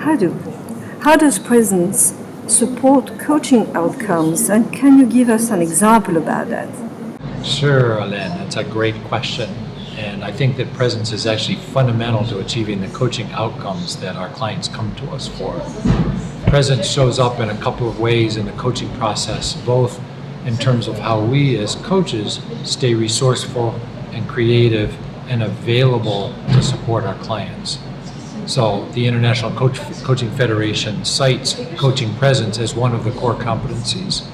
How does presence support coaching outcomes, and can you give us an example about that? Sure, Alain, that's a great question. And I think that presence is actually fundamental to achieving the coaching outcomes that our clients come to us for. Presence shows up in a couple of ways in the coaching process, both in terms of how we as coaches stay resourceful and creative and available to support our clients. So the International Coaching Federation cites coaching presence as one of the core competencies.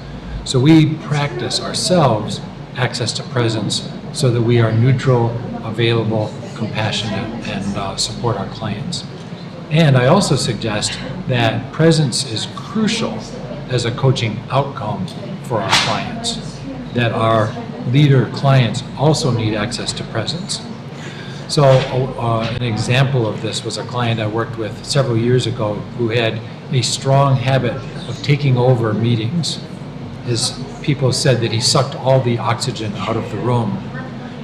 So we practice ourselves access to presence so that we are neutral, available, compassionate, and support our clients. And I also suggest that presence is crucial as a coaching outcome for our clients, that our leader clients also need access to presence. So an example of this was a client I worked with several years ago who had a strong habit of taking over meetings. His people said that he sucked all the oxygen out of the room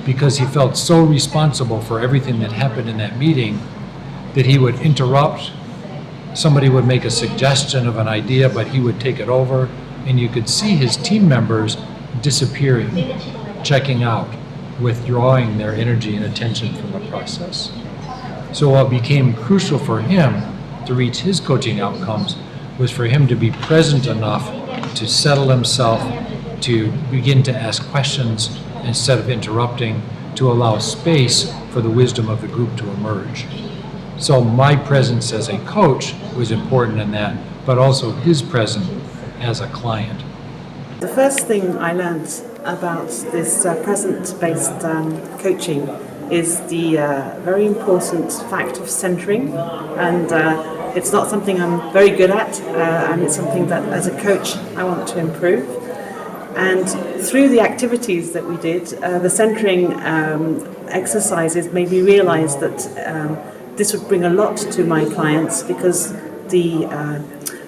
because he felt so responsible for everything that happened in that meeting that he would interrupt. Somebody would make a suggestion of an idea, but he would take it over, and you could see his team members disappearing, checking out, withdrawing their energy and attention from the process. So what became crucial for him to reach his coaching outcomes was for him to be present enough to settle himself, to begin to ask questions instead of interrupting, to allow space for the wisdom of the group to emerge. So my presence as a coach was important in that, but also his presence as a client. The first thing I learned about this present-based coaching is the very important fact of centering, and it's not something I'm very good at, and it's something that as a coach I want to improve. And through the activities that we did, the centering exercises made me realize that this would bring a lot to my clients, because the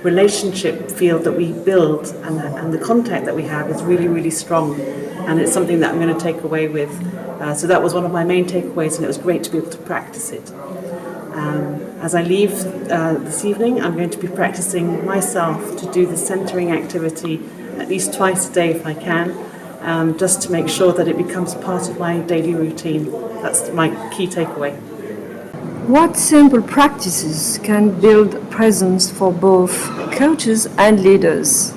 relationship field that we build and the contact that we have is really, really strong, and it's something that I'm going to take away with. So that was one of my main takeaways, and it was great to be able to practice it. As I leave this evening, I'm going to be practicing myself to do the centering activity at least twice a day if I can, just to make sure that it becomes part of my daily routine. That's my key takeaway. What simple practices can build presence for both coaches and leaders?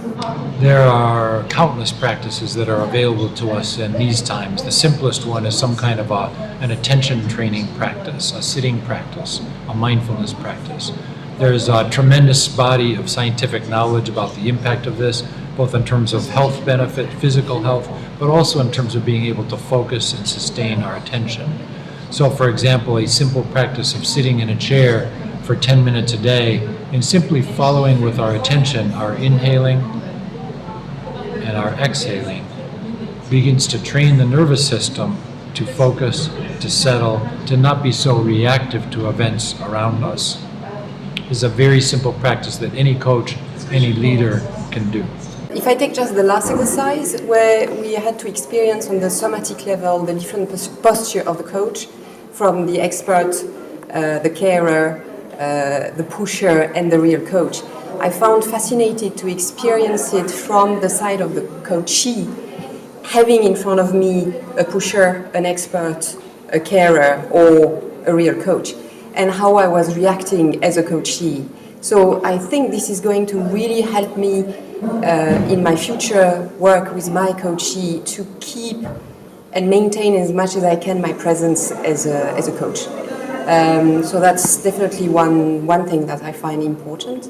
There are countless practices that are available to us in these times. The simplest one is some kind of an attention training practice, a sitting practice, a mindfulness practice. There's a tremendous body of scientific knowledge about the impact of this, both in terms of health benefit, physical health, but also in terms of being able to focus and sustain our attention. So, for example, a simple practice of sitting in a chair for 10 minutes a day and simply following with our attention, our inhaling and our exhaling, begins to train the nervous system to focus, to settle, to not be so reactive to events around us. It's a very simple practice that any coach, any leader can do. If I take just the last exercise, where we had to experience on the somatic level the different posture of the coach, from the expert, the carer, the pusher, and the real coach, I found fascinating to experience it from the side of the coachee, having in front of me a pusher, an expert, a carer, or a real coach, and how I was reacting as a coachee. So I think this is going to really help me in my future work with my coachee to keep and maintain as much as I can my presence as a coach. So that's definitely one thing that I find important.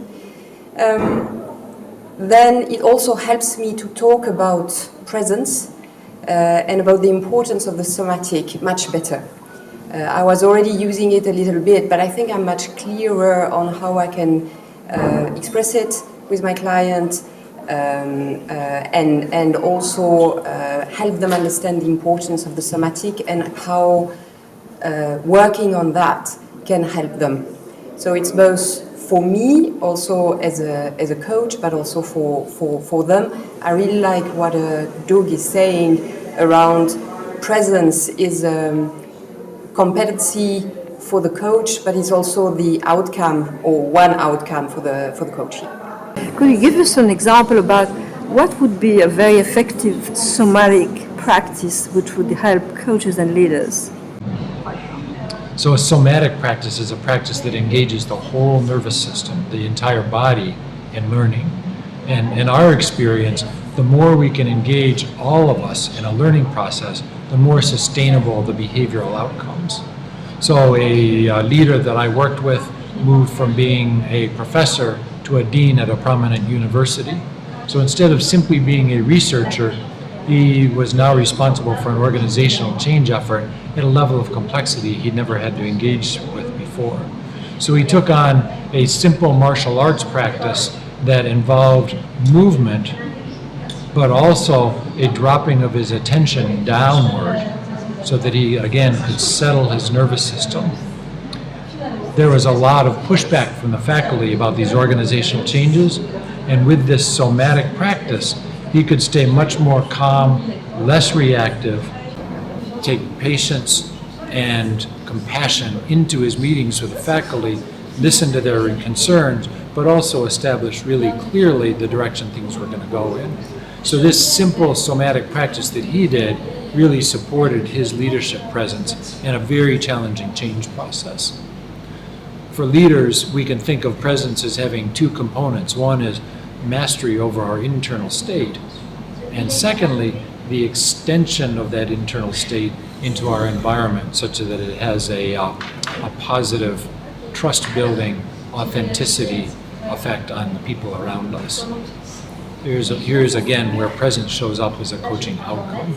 Then it also helps me to talk about presence and about the importance of the somatic much better. I was already using it a little bit, but I think I'm much clearer on how I can express it with my client, and also help them understand the importance of the somatic and how working on that can help them. So it's both for me, also as a coach, but also for them. I really like what Doug is saying around presence is competency for the coach, but it's also the outcome or one outcome for the coachee. Could you give us an example about what would be a very effective somatic practice which would help coaches and leaders? So a somatic practice is a practice that engages the whole nervous system, the entire body, in learning. And in our experience, the more we can engage all of us in a learning process, the more sustainable the behavioral outcomes. So a leader that I worked with moved from being a professor to a dean at a prominent university. So instead of simply being a researcher, he was now responsible for an organizational change effort at a level of complexity he'd never had to engage with before. So he took on a simple martial arts practice that involved movement, but also a dropping of his attention downward so that he, again, could settle his nervous system. There was a lot of pushback from the faculty about these organizational changes, and with this somatic practice, he could stay much more calm, less reactive, take patience and compassion into his meetings with the faculty, listen to their concerns, but also establish really clearly the direction things were going to go in. So this simple somatic practice that he did really supported his leadership presence in a very challenging change process. For leaders, we can think of presence as having two components. One is mastery over our internal state, and secondly, the extension of that internal state into our environment such that it has a positive, trust-building, authenticity effect on the people around us. Here's again where presence shows up as a coaching outcome.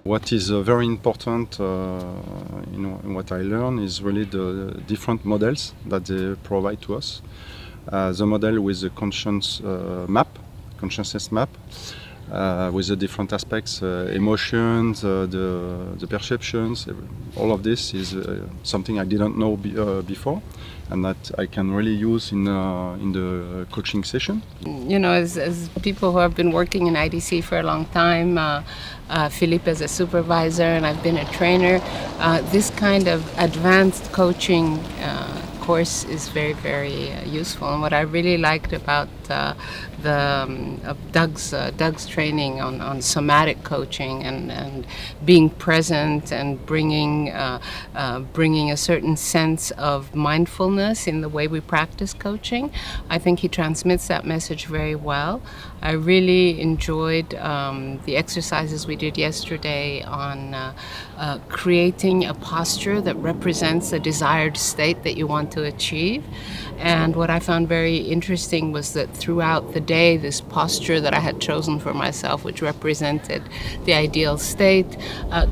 What is very important in what I learn is really the different models that they provide to us. The model with the consciousness map, with the different aspects, emotions, the perceptions, all of this is something I didn't know before, and that I can really use in the coaching session. You know, as people who have been working in IDC for a long time, Philippe as a supervisor, and I've been a trainer, this kind of advanced coaching course is very, very useful. And what I really liked about Doug's training on somatic coaching and being present and bringing a certain sense of mindfulness in the way we practice coaching, I think he transmits that message very well. I really enjoyed the exercises we did yesterday on creating a posture that represents a desired state that you want to achieve. And what I found very interesting was that throughout the day, this posture that I had chosen for myself, which represented the ideal state,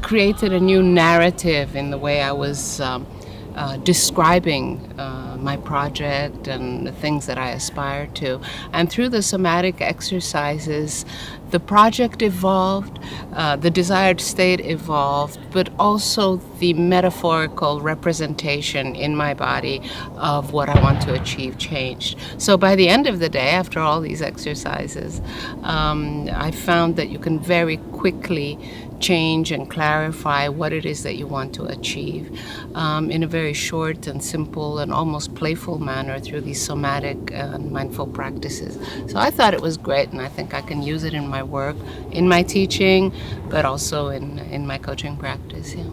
created a new narrative in the way I was describing my project and the things that I aspire to. And through the somatic exercises, the project evolved, the desired state evolved, but also the metaphorical representation in my body of what I want to achieve changed. So by the end of the day, after all these exercises, I found that you can very quickly change and clarify what it is that you want to achieve in a very short and simple and almost playful manner through these somatic and mindful practices. So I thought it was great, and I think I can use it in my work, in my teaching, but also in my coaching practice. Yeah.